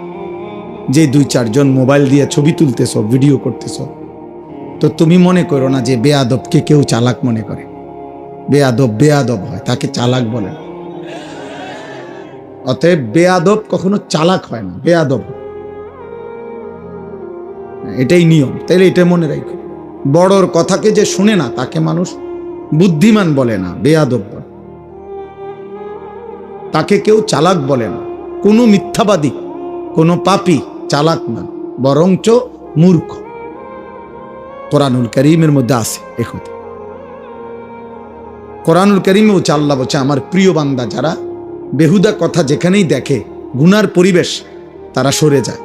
Speaker 1: যে 2-4 জন মোবাইল দিয়ে ছবি তুলতেছ, ভিডিও করতেছ, তো তুমি মনে করো না যে বেয়াদবকে কেউ চালাক মনে করে। বেয়াদব বেয়াদব হয়, তাকে চালাক বলে না। অতএব বেয়াদব কখনো চালাক হয় না, বেয়াদব, এটাই নিয়ম। তাইলে এটা মনে রাখো, বড়র কথাকে যে শুনে না তাকে মানুষ বুদ্ধিমান বলে না, বেয়াদব বলে। তাকে কেউ চালাক বলে না। কোনো মিথ্যাবাদী, কোনো পাপী চালাক না, বরঞ্চ মূর্খ। কোরআনুল কারীমের মধ্যে আছে এ কথা। কোরআনুল কারীমে বলছে, আল্লাহ বলছে, আমার প্রিয় বান্দা যারা বেহুদা কথা যেখানেই দেখে, গুনার পরিবেশ, তারা সরে যায়।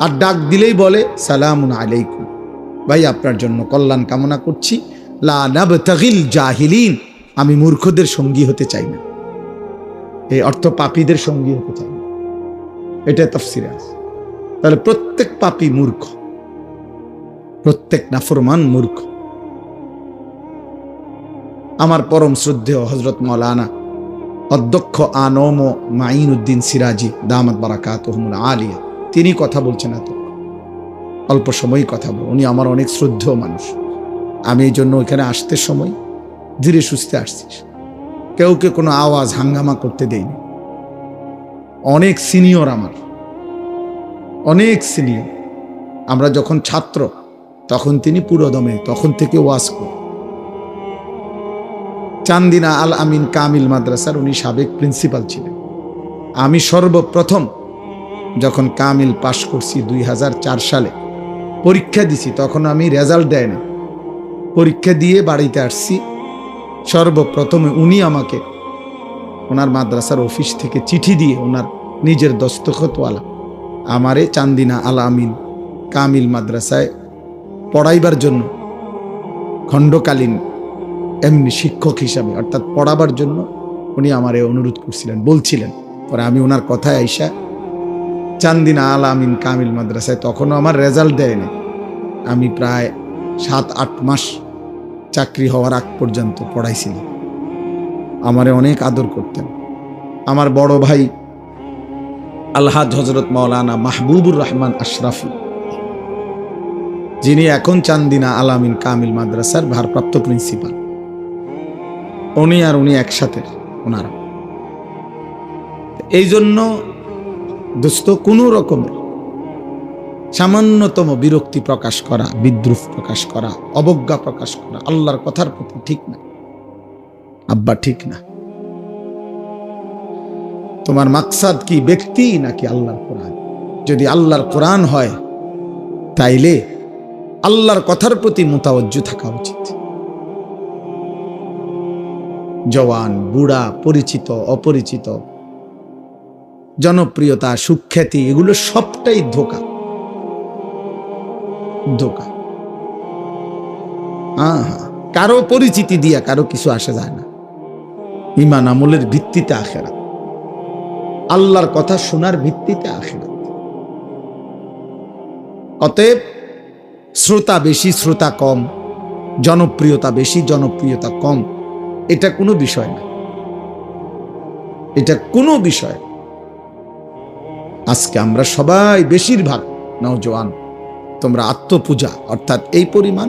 Speaker 1: আর ডাক দিলেই বলে সালামুন আলাইকুম, ভাই আপনার জন্য কল্যাণ কামনা করছি, লা নাবতাগিল জাহিলিন, আমি মূর্খদের সঙ্গী হতে চাই না। এই অর্থ পাপীদের সঙ্গী হতে চাই না, এটা তাফসিরে আছে। তাহলে প্রত্যেক পাপী মূর্খ, প্রত্যেক নাফরমান মূর্খ। আমার পরম শ্রদ্ধেয় হযরত মাওলানা অধ্যক্ষ আনম মাইনুদ্দিন সিরাজি দামাত বারাকাতুহুমুল আলিয়া, তিনি কথা বলছেন, এত অল্প সময়ই কথা বল। উনি আমার অনেক শ্রদ্ধেয় মানুষ। আমি এই জন্য ওইখানে আসতে সময় ধীরে সুস্থে আসছিস, কেউকে কোনো আওয়াজ হাঙ্গামা করতে দেয়নি। অনেক সিনিয়র, আমার অনেক সিনিয়র। আমরা যখন ছাত্র তখন তিনি পুরোদমে তখন থেকে ওয়াজ করেন। চান্দিনা আল আমিন কামিল মাদ্রাসার উনি সাবেক প্রিন্সিপাল ছিলেন। আমি সর্বপ্রথম যখন কামিল পাশ করছি 2004 সালে, পরীক্ষা দিছি, তখন আমি রেজাল্ট দেয় না, পরীক্ষা দিয়ে বাড়িতে আসছি। সর্বপ্রথমে উনি আমাকে ওনার মাদ্রাসার অফিস থেকে চিঠি দিয়ে, ওনার নিজের দস্তখতওয়ালা, আমারে চান্দিনা আল আমিন কামিল মাদ্রাসায় পড়াইবার জন্য, খণ্ডকালীন এমনি শিক্ষক হিসাবে অর্থাৎ পড়াবার জন্য উনি আমারে অনুরোধ করছিলেন, বলছিলেন। পরে আমি ওনার কথায় আইসা চান্দিনা আল আমিন কামিল মাদ্রাসায়, তখনও আমার রেজাল্ট দেয়নি, আমি প্রায় 7-8 মাস চাকরি হওয়ার আগ পর্যন্ত পড়াইছিলাম। আমারে অনেক আদর করতেন। আমার বড় ভাই আলহাজ হযরত মাওলানা মাহবুবুর রহমান আশরাফি, যিনি এখন চান্দিনা আল আমিন কামিল মাদ্রাসার ভারপ্রাপ্ত প্রিন্সিপাল, উনি আর উনি একসাথে, ওনারা। এই জন্য দোস্ত, কোনো রকমের সামান্যতম বিরক্তি প্রকাশ করা, বিদ্রুপ প্রকাশ করা, অবজ্ঞা প্রকাশ করা আল্লাহর কথার প্রতি ঠিক না। আব্বা ঠিক না। তোমার মাকসাদ কি ব্যক্তি নাকি আল্লাহর কোরআন? যদি আল্লাহর কোরআন হয় তাইলে আল্লাহর কথার প্রতি মুতাওয়াজ্জু থাকা উচিত। জওয়ান, বুড়া, পরিচিত, অপরিচিত, জনপ্রিয়তা, সুখ্যাতি, এগুলো সবটাই ধোঁকা, ধোঁকা। কারো পরিচিতি দিয়া কারো কিছু আসে যায় না। ঈমান আমলের ভিত্তিতে আখিরাত, আল্লাহর কথা শোনার ভিত্তিতে আখিরাত। অতএব শ্রোতা বেশি, শ্রোতা কম, জনপ্রিয়তা বেশি, জনপ্রিয়তা কম, এটা কোনো বিষয় না, এটা কোনো বিষয়। আজকে আমরা সবাই, বেশিরভাগ নওজোয়ান, তোমরা আত্মপূজা অর্থাৎ এই পরিমাণ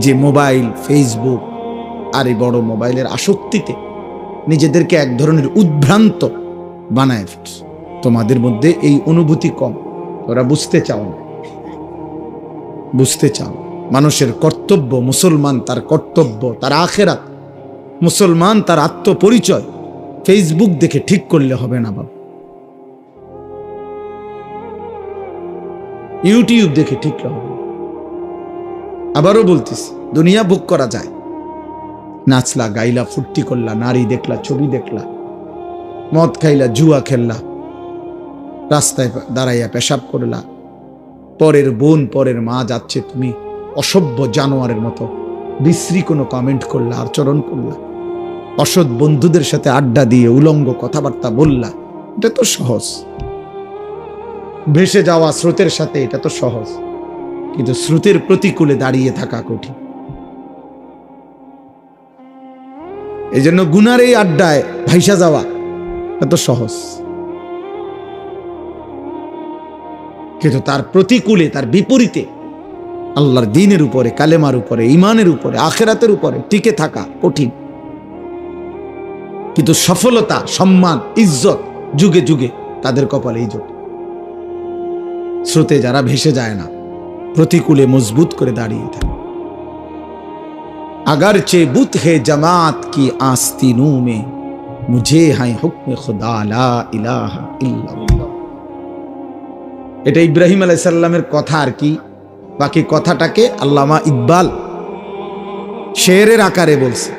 Speaker 1: যে মোবাইল, ফেসবুক আর এই বড় মোবাইলের আসক্তিতে নিজেদেরকে এক ধরনের উদ্ভ্রান্ত বানায় ফেলছ। তোমাদের মধ্যে এই অনুভূতি কম, তোরা বুঝতে চাও না, বুঝতে চাও। মানুষের কর্তব্য, মুসলমান তার কর্তব্য, তার আখিরাত, মুসলমান তার আত্মপরিচয় ফেসবুক দেখে ঠিক করলে হবে না বাবা, ইউটিউব দেখে ঠিক হবে। আবারও বলতেছি, দুনিয়া ভোগ করা যায়, নাচলা, গাইলা, ফুর্তি করলা, নারী দেখলা, ছবি দেখলা, মদ খাইলা, জুয়া খেললা, রাস্তায় দাঁড়াইয়া পেশাব করলা, পরের বোন, পরের মা যাচ্ছে, তুমি অসভ্য জানোয়ারের মতো বিশ্রী কোনো কমেন্ট করলা, আচরণ করলা, অসৎ বন্ধুদের সাথে আড্ডা দিয়ে উলঙ্গ কথাবার্তা বললা, এটা তো সহজ, ভেসে যাওয়া স্রোতের সাথে এটা তো সহজ, কিন্তু স্রোতের প্রতিকূলে দাঁড়িয়ে থাকা কঠিন। এই জন্য গুনার এই আড্ডায় ভাইসা যাওয়া এত সহজ, কিন্তু তার প্রতিকূলে, তার বিপরীতে আল্লাহর দ্বীনের উপরে, কালেমার উপরে, ঈমানের উপরে, আখিরাতের উপরে টিকে থাকা কঠিন। কিন্তু সফলতা, সম্মান, ইজ্জত যুগে যুগে তাদের কপালেই জোটে। স্রোতে যারা ভেসে যায় না, প্রতিকূলে মজবুত করে দাঁড়িয়ে থাকে। अगरचे बुत है जमात की आस्तीनों में, मुझे है हुक्म खुदा ला इलाहा इल्लल्लाह। এটা ইব্রাহিম আলাইহিস সালামের কথা আর কি, বাকি কথাটাকে আল্লামা ইকবাল শেরের আকারে বলছে।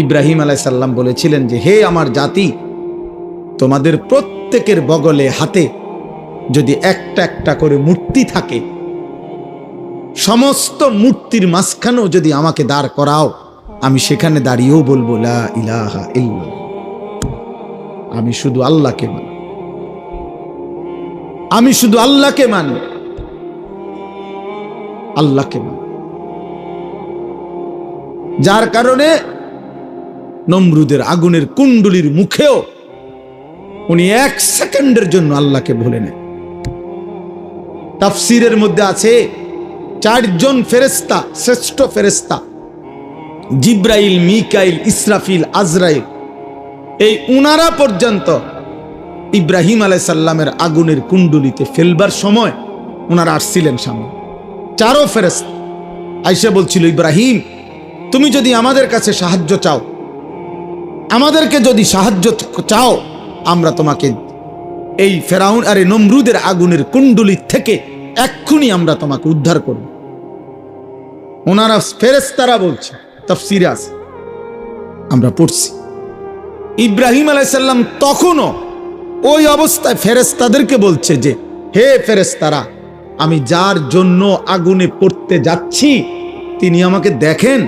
Speaker 1: ইব্রাহিম আলাইহিস সালাম বলেছিলেন যে, হে আমার জাতি, তোমাদের প্রত্যেকের বগলে হাতে যদি একটা একটা করে মূর্তি থাকে, সমস্ত মূর্তির মাঝখানেও যদি আমাকে দাঁড় করাও, আমি সেখানে দাঁড়িয়েও বলবো লা ইলাহা ইল্লাল্লাহ, আমি শুধু আল্লাহকে মানি, আমি শুধু আল্লাহকে মানি, আল্লাহকে মানি। যার কারণে নমরুদের আগুনের কুণ্ডুলির মুখেও উনি এক সেকেন্ডের জন্য আল্লাহকে ভুলে নেন। তাফসীরের মধ্যে আছে, চারজন ফেরেশতা, শ্রেষ্ঠ ফেরেশতা জিব্রাইল, মিকাইল, ইসরাফিল, আজরাইল, এই উনারা পর্যন্ত ইব্রাহিম আলাইহিস সালামের আগুনের কুণ্ডুলিতে ফেলবার সময় উনারা আসছিলেন সামনে। চারও ফেরেশতা আয়েশা বলছিল, ইব্রাহিম তুমি যদি আমাদের কাছে সাহায্য চাও, আমাদেরকে যদি সাহায্য চাও, আমরা তোমাকে এই ফেরাউন আর নমরুদের আগুনের কুণ্ডুলি থেকে এক্ষুনি আমরা তোমাকে উদ্ধার করব। ওনারা ফেরেশতারা বলছে, তাফসীরে আছে, আমরা পড়ছি। ইব্রাহিম আলাইহিস সালাম তখনও ওই অবস্থায় ফেরেশতাদেরকে বলছে যে, হে ফেরেশতারা, আমি যার জন্য আগুনে পড়তে যাচ্ছি তিনি আমাকে দেখেন?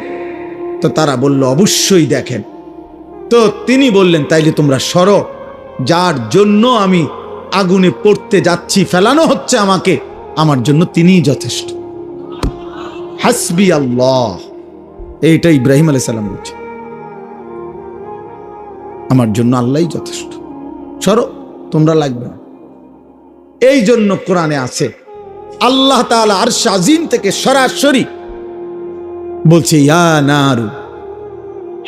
Speaker 1: তো তারা বলল, অবশ্যই দেখেন। তো তিনি বললেন, তাইলে তোমরা সরো, যার জন্য আমি আগুনে পড়তে যাচ্ছি, ফেলানো হচ্ছে আমাকে, আমার জন্য তিনিই যথেষ্ট। হাসবি আল্লাহ, এইটা ইব্রাহিম আলাইহিস সালাম বলছে, আমার জন্য আল্লাহই যথেষ্ট, সরো, তোমরা লাগবে না। এই জন্য কোরআনে আছে, আল্লাহ তাআলা আরশ আজিম থেকে সরাসরি বলছে, ইয়া নারু,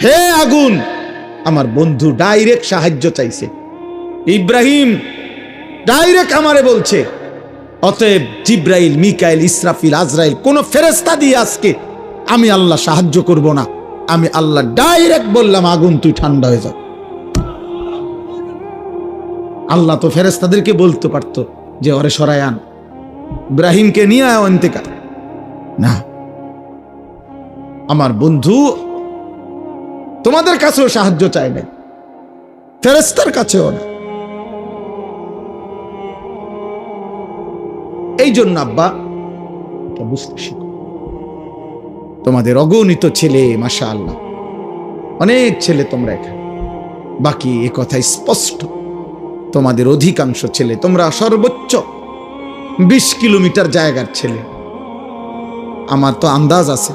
Speaker 1: হে আগুন, আমার বন্ধু ডাইরেক্ট সাহায্য চাইছে। ইব্রাহিম ডাইরেক্ট আমারে বলছে, অতএব জিব্রাইল, মিকাইল, ইসরাফিল, আজরাইল কোন ফেরেশতা দিয়ে আজকে আমি আল্লাহ সাহায্য করব না। আমি আল্লাহ ডাইরেক্ট বললাম, আগুন তুই ঠান্ডা হয়ে যা। আল্লাহ তো ফেরেশতাদেরকে বলতে পারতো যে ওরে সরায় আন, ইব্রাহিমকে নিয়ে আয় অন্তেকার। না, আমার বন্ধু তোমাদের কাছেও সাহায্য চায় না, ফেরেশতার কাছেও না। এই জন্য আব্বা বুঝতে শিখো, তোমাদের অগণিত ছেলে, মাশাআল্লাহ অনেক ছেলে তোমরা এখানে, বাকি এ কথা স্পষ্ট, তোমাদের অধিকাংশ ছেলে, তোমরা সর্বোচ্চ 20 কিলোমিটার জায়গার ছেলে। আমার তো আন্দাজ আছে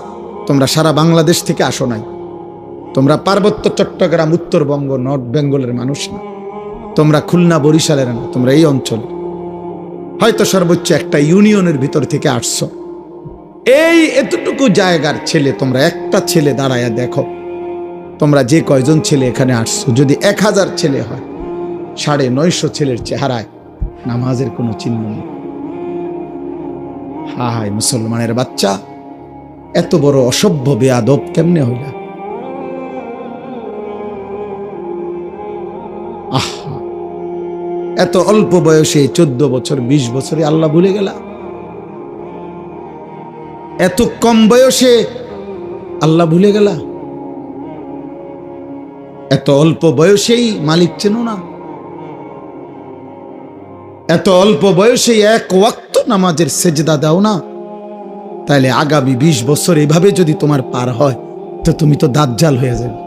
Speaker 1: তোমরা সারা বাংলাদেশ থেকে আসো নাই, তোমরা পার্বত্য চট্টগ্রাম, উত্তরবঙ্গ, নর্থ বেঙ্গলের মানুষ না, তোমরা খুলনা, বরিশালের না, তোমরা এই অঞ্চল, হয়তো সর্বোচ্চ একটা ইউনিয়নের ভিতর থেকে আসছো। এই এতটুকু জায়গার ছেলে, তোমরা একটা ছেলে দাঁড়ায়া দেখো, তোমরা যে কয়জন ছেলে এখানে আসছো, যদি 1000 ছেলে হয়, 950 ছেলের চেহারায় নামাজের কোনো চিহ্ন নেই। হায় মুসলমানের বাচ্চা, এত বড় অসভ্য বেয়াদব কেমনে হইলা? আহা, এত অল্প বয়সে 14 বছর 20 বছরে আল্লাহ ভুলে গেলা? এত কম বয়সে আল্লাহ ভুলে গেলা? এত অল্প বয়সেই মালিক চেনো না? এত অল্প বয়সেই এক ওয়াক্ত নামাজের সেজদা দাও না? তাহলে আগামী 20 বছর এভাবে যদি তোমার পার হয়, তো তুমি তো দাজ্জাল হয়ে যাবে।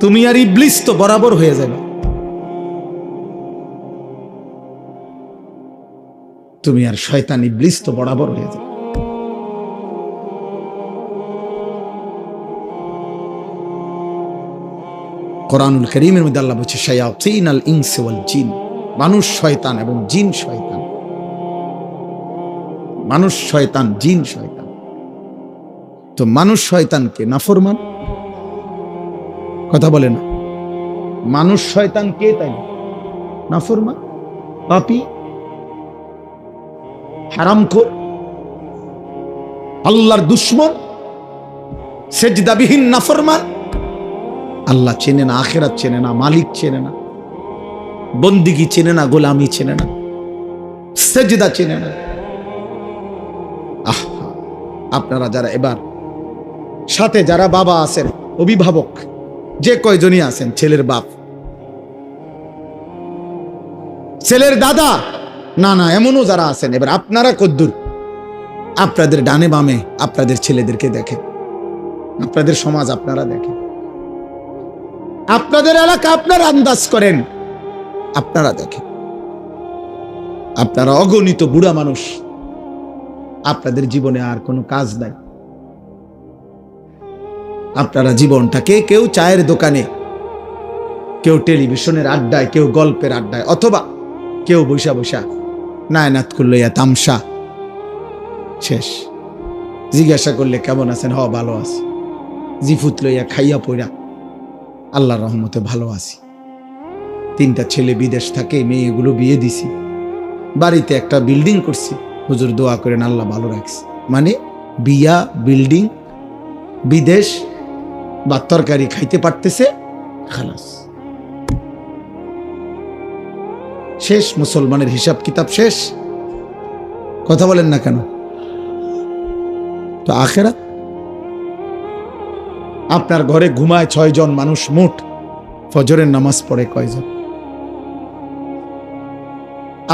Speaker 1: তুমি আর ইবলিস তো বরাবর হয়ে যাবে। তুমি আর শয়তান ইবলিস তো বরাবর হয়ে যাবে। কোরআনুল কারীমের মধ্যে আল্লাহ বলছে শায়াতিনাল ইনসি ওয়াল জিন, মানুষ শয়তান এবং জিন শয়তান। মানুষ শয়তান, জিন শয়তান। তো মানুষ শয়তানকে নাফরমান, কথা বলে না। মানুষ শয়তান কে? তাই নাফরমান, পাপী, হারামখোর, আল্লাহর দুশমন, সেজদাবিহীন নাফরমান। আল্লাহ চেনে না, আখিরাত চেনে না, মালিক চেনে না, বন্দিগি চেনে না, গোলামি চেনে না, সেজদা চেনে না। আপনারা যারা এবার সাথে যারা বাবা আছেন, অভিভাবক যে কয়জনই আছেন, ছেলের বাপ, ছেলের দাদা, না না এমনও যারা আছেন, এবার আপনারা কদ্দুর আপনাদের ডানে বামে আপনাদের ছেলেদেরকে দেখেন, আপনাদের সমাজ আপনারা দেখেন, আপনাদের এলাকা আপনারা আন্দাজ করেন, আপনারা দেখেন। আপনারা অগণিত বুড়া মানুষ, আপনাদের জীবনে আর কোনো কাজ নাই। আপনারা জীবনটাকে কেউ চায়ের দোকানে, কেউ টেলিভিশনের আড্ডায়, কেউ গল্পের আড্ডায়, অথবা কেউ বৈশা বৈশা নায়নাত করলো ইয়া তামসা, শেষ। জিজ্ঞাসা করলে কেমন আছেন, হ ভালো আছি, জিফুত লইয়া খাইয়া পইরা আল্লাহর রহমতে ভালো আছি। 3টা ছেলে বিদেশ থাকে, মেয়েগুলো বিয়ে দিছি, বাড়িতে একটা বিল্ডিং করছি, হুজুর দোয়া করেন আল্লাহ ভালো রাখছে। মানে বিয়া, বিল্ডিং, বিদেশ, বা তরকারি খাইতে পারতেছে, খালাস, শেষ। মুসলমানের হিসাব কিতাব শেষ। কথা বলেন না কেন? তো আখিরাত, আপনার ঘরে ঘুমায় 6 জন মানুষ, মোট ফজরের নামাজ পড়ে কয়জন?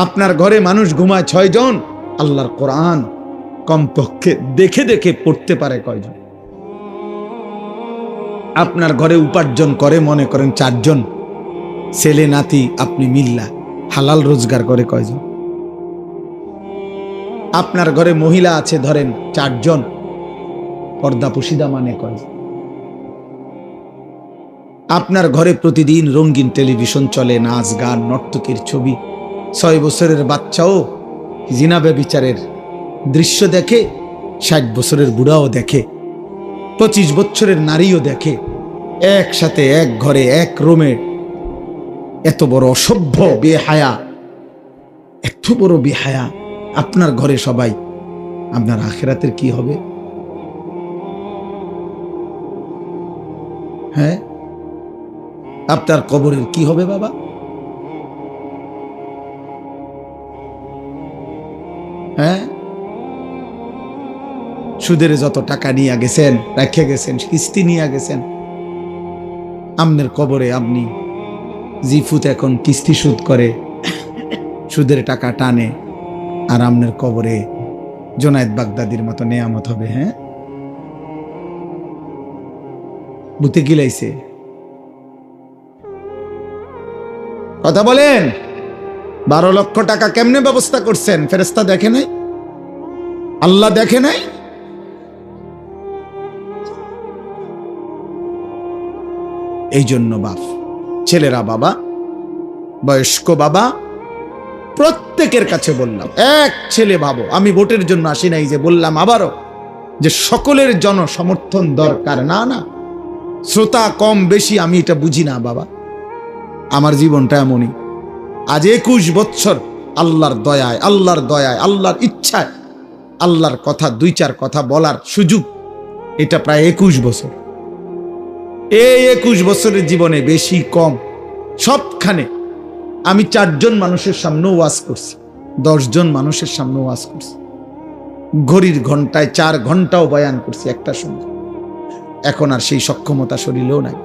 Speaker 1: আপনার ঘরে মানুষ ঘুমায় 6 জন, আল্লাহর কোরআন কমপক্ষে দেখে দেখে পড়তে পারে কয়জন? আপনার ঘরে উপার্জন করে মনে করেন 4 জন, ছেলে নাতি আপনি মিল্লা হালাল রোজগার করে কয়জন? আপনার ঘরে মহিলা আছে ধরেন 4 জন, পর্দা পুশিদা মানে কয়জন? আপনার ঘরে প্রতিদিন রঙিন টেলিভিশন চলে, নাচ গান, নর্তকীর ছবি, 6 বছরের বাচ্চাও জিনা ব্যভিচারের দৃশ্য দেখে, 60 বছরের বুড়াও দেখে, 25 বছরের নারীও দেখে, একসাথে এক ঘরে এক রুমে। এত বড় অসভ্য বেহায়া, এত বড় বেহায়া আপনার ঘরে সবাই, আপনার আখিরাতের কি হবে? হ্যাঁ, আপনার কবরের কি হবে বাবা? হ্যাঁ, সুদের যত টাকা নিয়ে গেছেন, রেখে গেছেন, কিস্তি নিয়ে গেছেন, আপনার কবরে আপনি জিফুত এখন কিস্তি সুদ করে, সুদের টাকা টানে, আর আপনার কবরে জোনায়েদ বাগদাদির মতো নেয়ামত হবে। হ্যাঁ, বুতে গিলাইছে। কথা বলেন, 12 লক্ষ টাকা কেমনে ব্যবস্থা করছেন? ফেরেশতা দেখে নাই? আল্লাহ দেখে নাই? এই জন্য বাপ, ছেলেরা বাবা, বয়স্ক বাবা, প্রত্যেকের কাছে বললাম, এক ছেলে ভাবো, আমি ভোটের জন্য আসি নাই, যে বললাম আবারও যে সকলের জনসমর্থন দরকার। না না, শ্রোতা কম বেশি আমি এটা বুঝি না বাবা, আমার জীবনটা এমনই। আজ 21 বছর আল্লাহর দয়ায়, আল্লাহর দয়ায়, আল্লাহর ইচ্ছায়, আল্লাহর কথা 2-4 কথা বলার সুযোগ, এটা প্রায় 21 বছর। এই 21 বছরের জীবনে বেশি কম সবখানে আমি 4 জন মানুষের সামনে ওয়াজ করছি, 10 জন মানুষের সামনে ওয়াজ করছি, ঘড়ির ঘন্টায় 4 ঘন্টাও বয়ান করছি একটা সময়। এখন আর সেই সক্ষমতা শরীরেও নাই।